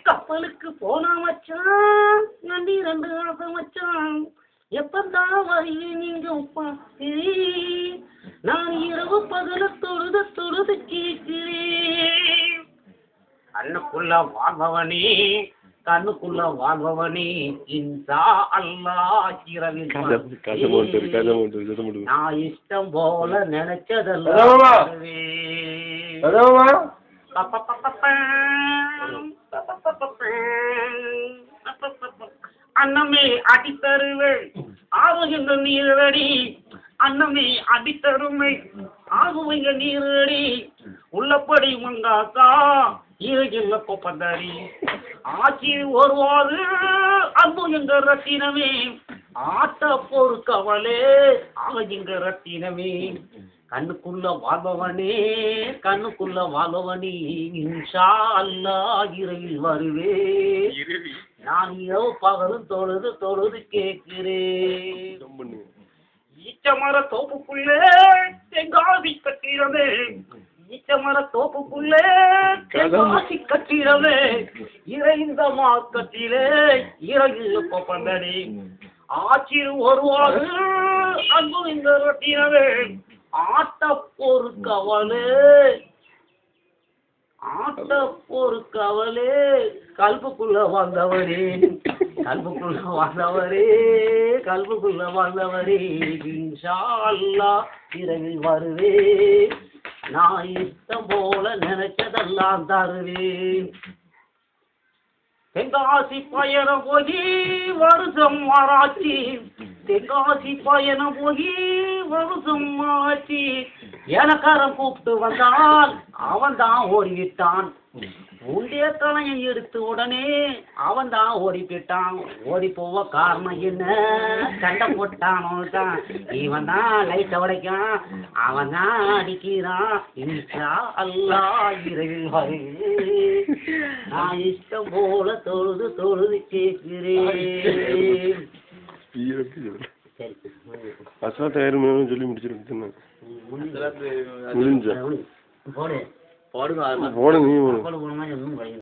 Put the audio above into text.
கப்பலுக்கு போனா மச்சான் நன்றி 2 ஆசை மச்சான் எப்பந்தான் வரையே நீங்க பார்க்கிறேன் நான் இரவு பகல தொழுது தொழுது கேட்கிறேன் கண்ணுக்குள்ள வாழ்பவனே கண்ணுக்குள்ள வாழ்பவனே இன்ஷா அல்லாஹ் இரவில் நான் இஷ்டம் போல நினைச்சதெல்லாம் அன்னமே அடித்தருவே ஆகுகின்ற நீரடி அன்னமே அடித்தருமை ஆகுவங்க நீரடி உள்ளப்படி மங்காக்கா ஈரகில்ல கொப்பந்தடி ஆட்சி ஒருவாறு அன்பு எங்க ரத்தினமே ஆட்ட பொறுக்கவளே ஆகுகின்ற ரத்தினமே கண்ணுக்குள்ள வாழ்பவனே கண்ணுக்குள்ள வாழ்பவனே இன்ஷா அல்லாஹ் இரவில் வருவே நான் இரவு பகலும் தொழுது தொழுது கேட்கிறேன் ஈச்சமர தோப்புக்குள்ளே தெங்காசி கட்டிடவே ஈச்சமர தோப்புக்குள்ளே தெங்காசி கட்டிடவே இறைந்த மார்க்கத்திலே இறையில் கொப்பந்தடி ஆட்சி ஒருவாறு அன்பு இந்த ரொட்டினவே ஆட்ட பொறுக்கவலே கல்புக்குள்ள வாழ்ந்தவரே கல்புக்குள்ள வாழ்ந்தவரே இன்ஷா அல்லாஹ் இரவில் வருவே நான் இஷ்டம் போல நினைச்சதெல்லாம் தருவேன் தென்காசி பயணம் போகி வருஷம் ஆராய்ச்சி தென்காசி பயணம் போகி வருஷம் ஆச்சு எனக்காரன் கூப்பிட்டு வந்தான் அவன் தான் ஓடிவிட்டான் உண்டே கலையை எடுத்து உடனே அவன் தான் ஓடி போயிட்டான் ஓடி போவ காரணம் என்ன சண்டை போட்டான் இவன் தான் லைட்டை உடைக்கான் அவன் தான் அடிக்கிறான் இன்ஷா அல்லாஹ் இரவில் வருவேன் நான் இஷ்டம் போல தொழுது தொழுது கேட்கிறேன் சொல்லி முடிச்சிருக்கு போடுங்க